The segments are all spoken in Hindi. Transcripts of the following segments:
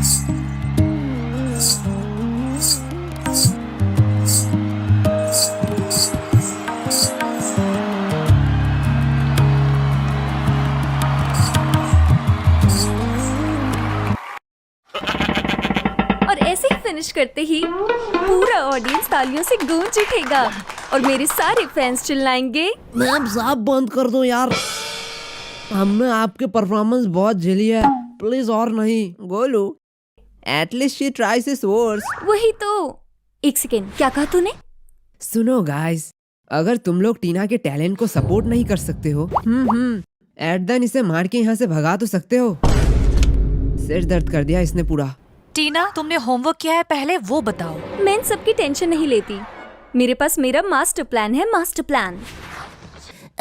और ऐसे ही फिनिश करते ही पूरा ऑडियंस तालियों से गूंज उठेगा और मेरे सारे फैंस चिल्लाएंगे, मैम साहब बंद कर दो यार, हमने आपके परफॉर्मेंस बहुत झेली है, प्लीज और नहीं। Golu, at least she tries his worst. वही तो। एक सेकेंड, क्या कहा तूने? सुनो गाइस, अगर तुम लोग टीना के टैलेंट को सपोर्ट नहीं कर सकते हो, एट देन इसे मार के यहाँ से भगा तो सकते हो। सिर दर्द कर दिया इसने पूरा। टीना, तुमने होमवर्क किया है पहले वो बताओ। मैं इन सबकी टेंशन नहीं लेती, मेरे पास मेरा मास्टर प्लान है, मास्टर प्लान।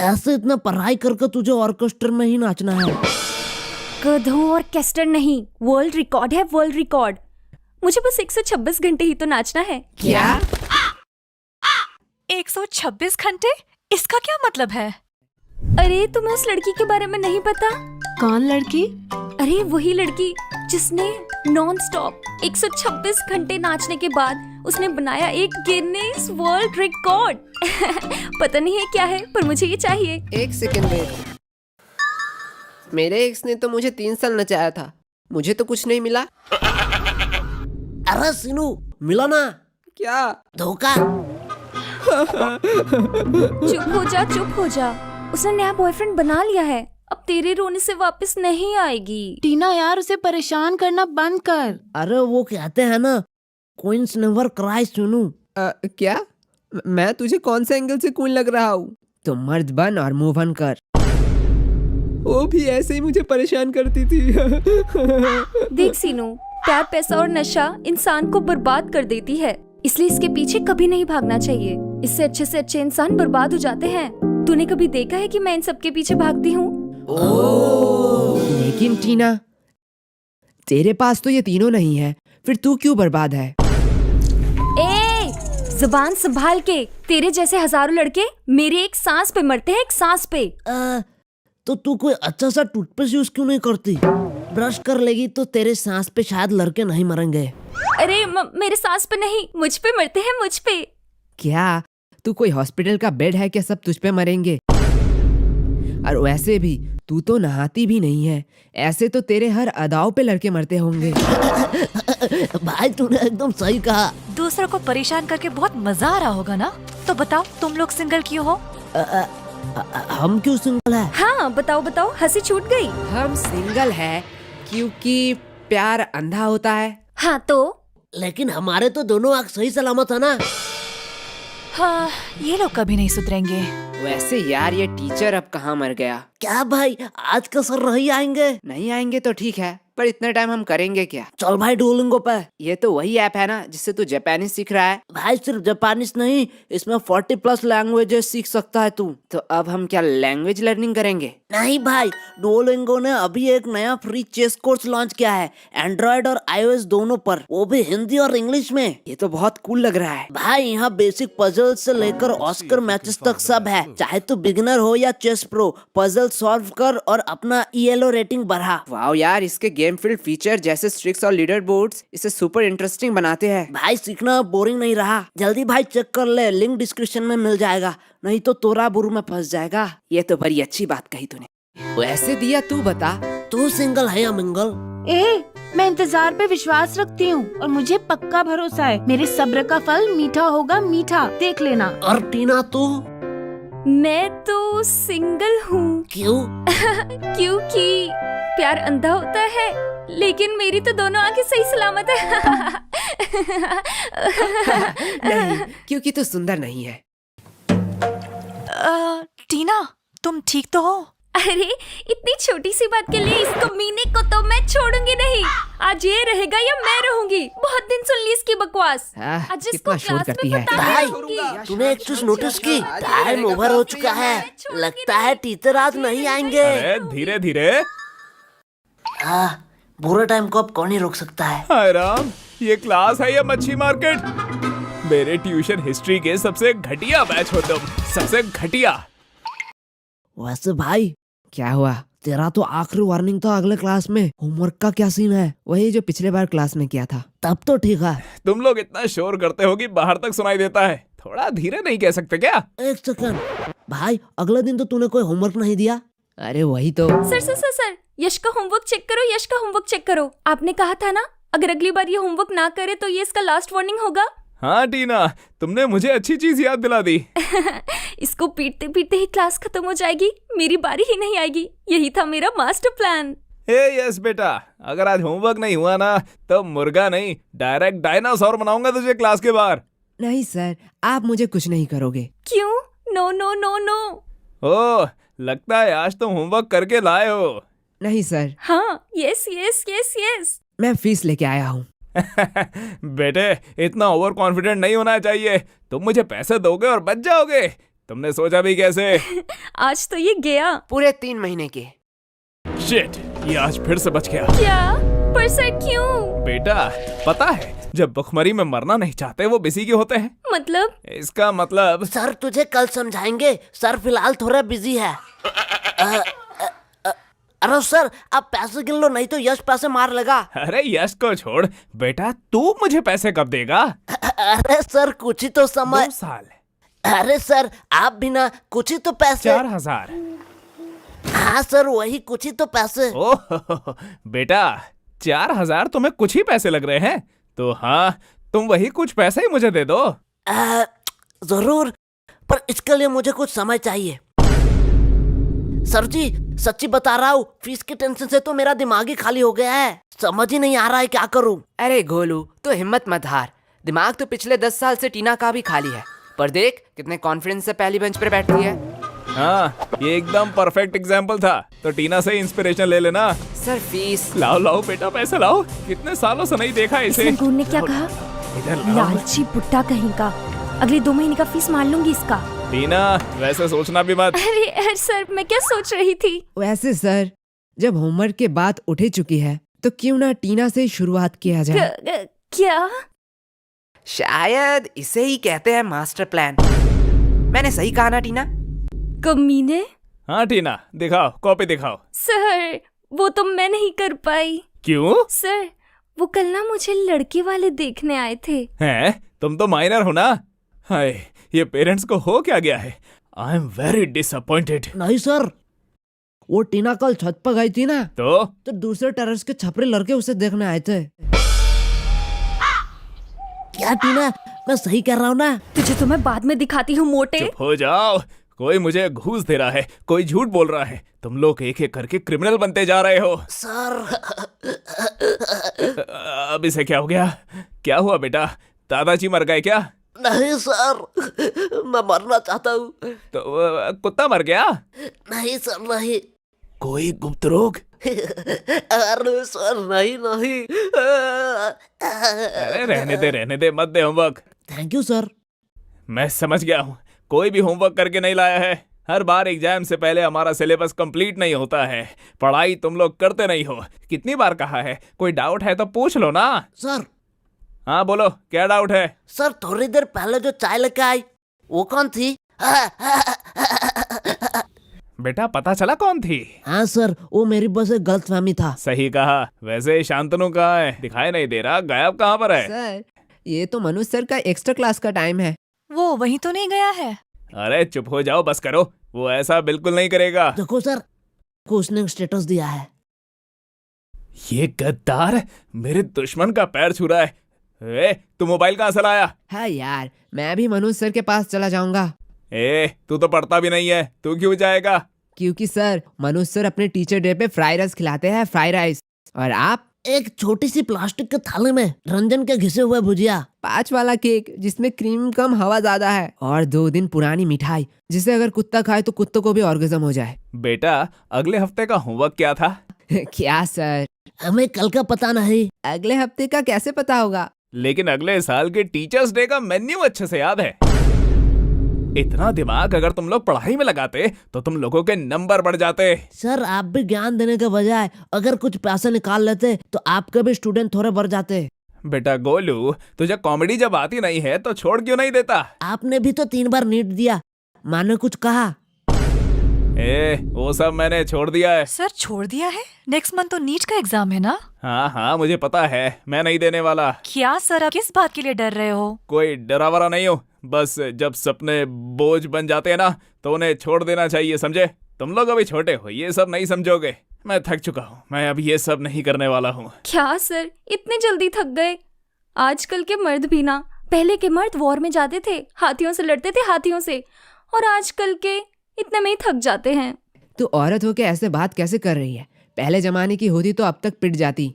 ऐसे इतना पढ़ाई करके तुझे ऑर्केस्ट्रा में ही नाचना है? गधों, ऑर्केस्ट्रा नहीं, वर्ल्ड रिकॉर्ड है, वर्ल्ड रिकॉर्ड। मुझे बस 126 घंटे ही तो नाचना है। क्या? 126 घंटे? इसका क्या मतलब है? अरे तुम्हें उस लड़की के बारे में नहीं पता? कौन लड़की? अरे वही लड़की जिसने नॉन स्टॉप 126 घंटे नाचने के बाद उसने बनाया एक गिनीज वर्ल्ड रिकॉर्ड। पता नहीं है क्या है, पर मुझे ये चाहिए। एक सेकंड वेट, मेरे एक्स ने तो मुझे 3 साल नचाया था, मुझे तो कुछ नहीं मिला। अरे सीनू, मिला ना? क्या धोखा? चुप हो जा, चुप हो जा। उसने नया बॉयफ्रेंड बना लिया है, अब तेरे रोने से वापस नहीं आएगी। टीना यार, उसे परेशान करना बंद कर। अरे वो कहते हैं ना, क्वींस नेवर क्राई। सुनू, क्या? मैं तुझे कौन से एंगल से क्वीन लग रहा हूँ? तो मर्द बन और मूव ऑन कर। वो भी ऐसे ही मुझे परेशान करती थी। देख सीनू, प्यार, पैसा और नशा इंसान को बर्बाद कर देती है, इसलिए इसके पीछे कभी नहीं भागना चाहिए। इससे अच्छे इंसान बर्बाद हो जाते हैं। तूने कभी देखा है कि मैं इन सबके पीछे भागती हूँ? लेकिन टीना, तेरे पास तो ये तीनों नहीं है, फिर तू क्यों बर्बाद है? ए, जुबान संभाल के। तेरे जैसे हजारों लड़के मेरे एक सांस पे मरते हैं, एक सांस पे। तो तू कोई अच्छा सा टूथपेस्ट यूज क्यों नहीं करती? ब्रश कर लेगी तो तेरे सांस पे शायद लड़के नहीं मरेंगे। अरे मेरे सांस पे नहीं, मुझ पे मरते हैं, मुझ पे। क्या तू कोई हॉस्पिटल का बेड है क्या? सब तुझ पे मरेंगे। और वैसे भी तू तो नहाती भी नहीं है, ऐसे तो तेरे हर अदाओं पे लड़के मरते होंगे। भाई तूने एकदम सही कहा। दूसरों को परेशान करके बहुत मजा आ रहा होगा ना? तो बताओ, तुम लोग सिंगल क्यों हो? हम क्यों सिंगल है? हाँ बताओ बताओ, हंसी छूट गई। हम सिंगल है क्योंकि प्यार अंधा होता है। हाँ तो? लेकिन हमारे तो दोनों आँख सही सलामत है ना। हाँ, ये लोग कभी नहीं सुधरेंगे। वैसे यार, ये टीचर अब कहाँ मर गया? क्या भाई, आज का सर नहीं आएंगे? नहीं आएंगे तो ठीक है, पर इतना टाइम हम करेंगे क्या? चल भाई डुओलिंगो पे। ये तो वही ऐप है ना जिससे तू जापानी सीख रहा है? भाई सिर्फ जापानीज नहीं, इसमें 40+ लैंग्वेजेस सीख सकता है तू। तो अब हम क्या लैंग्वेज लर्निंग करेंगे? नहीं भाई, डुओलिंगो ने अभी एक नया फ्री चेस कोर्स लॉन्च किया है, एंड्रॉइड और iOS दोनों पर, वो भी हिंदी और इंग्लिश में। ये तो बहुत कूल लग रहा है भाई। यहाँ बेसिक पजल से लेकर ऑस्कर मैचेस तक सब है। चाहे तू बिगिनर हो या चेस प्रो, पजल सॉल्व कर और अपना ELO रेटिंग बढ़ा। वाह यार, इसके गेम फील्ड फीचर जैसे स्ट्रिक्स और लीडर बोर्ड्स इसे सुपर इंटरेस्टिंग बनाते हैं। भाई सीखना बोरिंग नहीं रहा। जल्दी भाई चेक कर ले, लिंक डिस्क्रिप्शन में मिल जाएगा, नहीं तो तोरा बुरु में फंस जाएगा। ये तो बड़ी अच्छी बात कही तूने। वैसे दिया, तू बता, तू सिंगल है या मिंगल? मैं इंतजार पे विश्वास रखती हूँ और मुझे पक्का भरोसा है, मेरे सब्र का फल मीठा होगा, मीठा, देख लेना। और टीना तू? मैं तो सिंगल हूँ। क्यों? क्योंकि प्यार अंधा होता है, लेकिन मेरी तो दोनों आंखें सही सलामत है। नहीं, क्योंकि तू सुंदर नहीं है। टीना, तुम ठीक तो हो? अरे इतनी छोटी सी बात के लिए इस कमीने को तो मैं छोड़ूंगी नहीं। आज ये रहेगा या मैं रहूंगी। बहुत दिन सुन ली इसकी बकवास। आज जिसको कितना शोर क्लास करती में है। पता भाई, नहीं तूने एक चीज नोटिस की? टाइम ओवर हो चुका है, लगता है टीचर आज नहीं आएंगे। अरे धीरे धीरे। बुरे टाइम को अब कौन ही रोक सकता है? हाय राम, ये क्लास है या मच्छी मार्केट? मेरे ट्यूशन हिस्ट्री के सबसे घटिया बैच हो तुम, सबसे घटिया। वैसे भाई क्या हुआ, तेरा तो आखिरी वार्निंग था अगले क्लास में। होमवर्क का क्या सीन है? वही जो पिछले बार क्लास में किया था। तब तो ठीक है। तुम लोग इतना शोर करते हो कि बाहर तक सुनाई देता है। थोड़ा धीरे नहीं कह सकते क्या? एक सेकंड भाई, अगले दिन तो तूने कोई होमवर्क नहीं दिया। अरे वही तो। सर, यश का होमवर्क चेक करो, यश का होमवर्क चेक करो। आपने कहा था ना, अगर अगली बार ये होमवर्क ना करे तो ये इसका लास्ट वार्निंग होगा। हाँ टीना, तुमने मुझे अच्छी चीज याद दिला दी। इसको पीटते पीटते ही क्लास खत्म हो जाएगी, मेरी बारी ही नहीं आएगी। यही था मेरा मास्टर प्लान। यस बेटा, अगर आज होमवर्क नहीं हुआ ना तो मुर्गा नहीं, डायरेक्ट डायनासोर बनाऊंगा तुझे क्लास के बाहर। नहीं सर, आप मुझे कुछ नहीं करोगे। क्यों? No no no no. Oh, लगता है आज तुम होमवर्क करके लाए हो। नहीं सर। हाँ, यस यस यस यस। मैं फीस लेके आया हूँ। बेटे, इतना ओवर कॉन्फिडेंट नहीं होना चाहिए। तुम मुझे पैसे दोगे और बच जाओगे। तुमने सोचा भी कैसे? आज तो ये गया। पूरे 3 महीने के। शिट, ये आज फिर से बच गया। क्या? पर सर क्यों? बेटा, पता है जब भुखमरी में मरना नहीं चाहते वो बिजी के होते हैं। मतलब? इसका मतलब सर तुझे कल समझाएंगे। सर फिलहाल थोड़ा बिजी है। अरे सर, आप पैसे गिन लो, नहीं तो यश पैसे मार लगा। अरे यश को छोड़ बेटा, तू मुझे पैसे कब देगा? अरे सर कुछ ही तो 2 साल। अरे सर आप भी ना, कुछ ही तो पैसे। 4000। हाँ सर, वही कुछ ही तो पैसे। ओह बेटा, 4000 तुम्हें कुछ ही पैसे लग रहे हैं? तो हाँ, तुम वही कुछ पैसे ही मुझे दे दो। जरूर, पर इसके लिए मुझे कुछ समय चाहिए। सर जी सच्ची बता रहा हूँ, फीस की टेंशन से तो मेरा दिमाग ही खाली हो गया है। समझ ही नहीं आ रहा है क्या करूँ। अरे गोलू, तो हिम्मत मत हार। दिमाग तो पिछले 10 साल से टीना का भी खाली है, पर देख कितने कॉन्फिडेंस से पहली बेंच पर बैठती है। हाँ, ये एकदम परफेक्ट एग्जाम्पल था। तो टीना से इंस्पिरेशन ले लेना। Sir fees. लाओ लाओ बेटा, पैसे लाओ। कितने सालों से नहीं देखा इसे। संगूर ने क्या कहा? इधर लाओ। लालची बुट्टा कहीं का। अगले 2 महीने का फीस मार लूंगी इसका। टीना, वैसे सोचना भी मत। अरे सर, मैं क्या सोच रही थी? वैसे सर, जब होमवर्क के बात उठ चुकी है तो क्यों ना टीना से शुरुआत किया जाए। क्या? शायद इसे ही कहते हैं मास्टर प्लान। मैंने सही कहा ना टीना? कमीने। हाँ टीना, दिखाओ, कॉपी दिखाओ। सर, वो तो मैं नहीं कर पाई। क्यों? सर, वो कल ना मुझे लड़के वाले देखने आए थे। हैं? तुम तो माइनर हो ना? हाय, ये पेरेंट्स को हो क्या गया है? I am very disappointed. नहीं सर, वो टीना कल छत पर गई थी ना, तो तो दूसरे टेरेस के छपरे लड़के उसे देखने आए थे। क्या टीना, मैं सही कर रहा हूँ ना? तुझे तो मैं बाद में दिखाती हूँ मोटे। चुप हो जाओ। कोई मुझे घूस दे रहा है, कोई झूठ बोल रहा है। तुम लोग एक एक करके क्रिमिनल बनते जा रहे हो। सर अब इसे क्या हो गया? क्या हुआ बेटा? दादाजी मर गए क्या? नहीं सर, मैं मरना चाहता हूँ। तो कुत्ता मर गया? नहीं सर नहीं। कोई गुप्त रोग? अरे सर नहीं नहीं। अरे रहने दे, मत दे होमवर्क। Thank you sir. मैं समझ गया हूँ, कोई भी होमवर्क करके नहीं लाया है। हर बार एग्जाम से पहले हमारा सिलेबस कंप्लीट नहीं होता है। पढ़ाई तुम लोग करते नहीं हो। कितनी बार कहा है, कोई डाउट है तो पूछ लो ना। सर। हाँ बोलो, क्या डाउट है? सर थोड़ी देर पहले जो चाय लेके आई वो कौन थी? बेटा पता चला कौन थी? हाँ सर, वो मेरी बस एक गलतफहमी था। सही कहा। वैसे शांतनु कहाँ है? दिखाई नहीं दे रहा, गायब कहाँ पर है? सर, ये तो मनोज सर का एक्स्ट्रा क्लास का टाइम है। वो वहीं तो नहीं गया है? अरे चुप हो जाओ, बस करो। वो ऐसा बिल्कुल नहीं करेगा। देखो सर, को उसने स्टेटस दिया है। ये गद्दार मेरे दुश्मन का पैर छू रहा है। तू मोबाइल कहाँ से लाया? हाँ यार, मैं भी मनोज सर के पास चला जाऊंगा। तू तो पढ़ता भी नहीं है, तू क्यों जाएगा? क्योंकि सर, मनोज सर अपने टीचर डे पे फ्राइड राइस खिलाते हैं, फ्राइड राइस। और आप एक छोटी सी प्लास्टिक के थाली में रंजन के घिसे हुए भुजिया, 5 वाला केक जिसमें क्रीम कम हवा ज्यादा है, और 2 दिन पुरानी मिठाई जिसे अगर कुत्ता खाए तो कुत्तों को भी ऑर्गेज्म हो जाए। बेटा अगले हफ्ते का होमवर्क क्या था? क्या सर? हमें कल का पता नहीं। अगले हफ्ते का कैसे पता होगा? लेकिन अगले साल के टीचर्स डे का मेन्यू अच्छे से याद है। इतना दिमाग अगर तुम लोग पढ़ाई में लगाते तो तुम लोगों के नंबर बढ़ जाते। सर आप भी ज्ञान देने के बजाय अगर कुछ पैसे निकाल लेते तो आपके भी स्टूडेंट थोड़े बढ़ जाते। बेटा गोलू, तुझे कॉमेडी जब आती नहीं है तो छोड़ क्यों नहीं देता? आपने भी तो 3 बार नीट दिया, माने कुछ कहा? वो सब मैंने छोड़ दिया है। सर छोड़ दिया है? नेक्स्ट मंथ तो नीट का एग्जाम है ना? हाँ हाँ मुझे पता है, मैं नहीं देने वाला। क्या सर, आप किस बात के लिए डर रहे हो? कोई डरा वरा नहीं हूँ, बस जब सपने बोझ बन जाते हैं ना तो उन्हें छोड़ देना चाहिए, समझे? तुम लोग अभी छोटे हो, ये सब नहीं समझोगे। मैं थक चुका हूँ, मैं अब ये सब नहीं करने वाला हूँ। क्या सर, इतने जल्दी थक गए? आजकल के मर्द भी ना, पहले के मर्द वॉर में जाते थे, हाथियों से लड़ते थे, हाथियों से, और आजकल के इतने में ही थक जाते हैं। तू औरत होके ऐसे बात कैसे कर रही है? पहले जमाने की होती तो अब तक पिट जाती।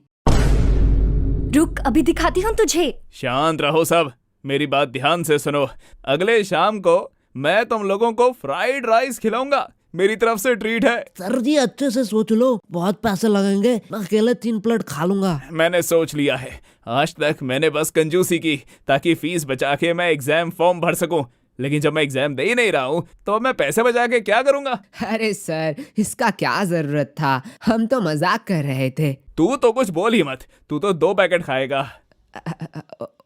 रुक, अभी दिखाती हूँ तुझे। शांत रहो सब, मेरी बात ध्यान से सुनो। अगले शाम को मैं तुम लोगों को फ्राइड राइस खिलाऊंगा, मेरी तरफ से ट्रीट है। सर जी अच्छे से सोच लो, बहुत पैसे लगेंगे, मैं अकेले 3 प्लेट खा लूंगा। मैंने सोच लिया है, आज तक मैंने बस कंजूसी की ताकि फीस बचा के मैं एग्जाम फॉर्म भर सकूं, लेकिन जब मैं एग्जाम दे ही नहीं रहा हूँ तो मैं पैसे बचा के क्या करूंगा? अरे सर, इसका क्या जरूरत था, हम तो मजाक कर रहे थे। तू तो कुछ बोल ही मत, तू तो 2 पैकेट खाएगा।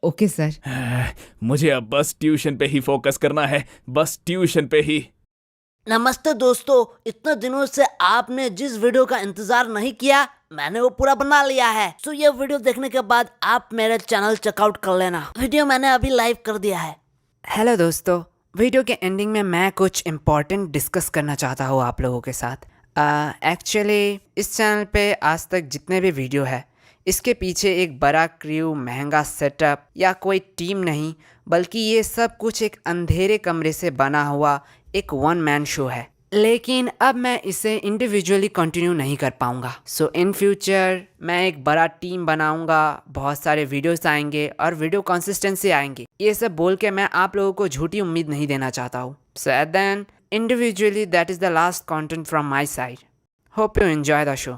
Okay sir. मुझे अब बस ट्यूशन पे ही फोकस करना है, बस ट्यूशन पे ही। नमस्ते दोस्तों, इतने दिनों से आपने जिस वीडियो का इंतजार नहीं किया, मैंने वो पूरा बना लिया है। सो ये वीडियो देखने के बाद आप मेरे चैनल चेकआउट कर लेना। वीडियो मैंने अभी लाइव कर दिया है। हेलो दोस्तों, वीडियो के एंडिंग में मैं कुछ इम्पोर्टेंट डिस्कस करना चाहता हूँ आप लोगों के साथ। एक्चुअली इस चैनल पे आज तक जितने भी वीडियो है, इसके पीछे एक बड़ा क्रू, महंगा सेटअप या कोई टीम नहीं, बल्कि ये सब कुछ एक अंधेरे कमरे से बना हुआ एक 1 मैन शो है। लेकिन अब मैं इसे इंडिविजुअली कंटिन्यू नहीं कर पाऊंगा। सो इन फ्यूचर मैं एक बड़ा टीम बनाऊंगा, बहुत सारे वीडियोस आएंगे और वीडियो कंसिस्टेंसी आएंगी। ये सब बोल के मैं आप लोगों को झूठी उम्मीद नहीं देना चाहता हूँ। So at then individually that is the last content from my side. Hope you enjoy the show.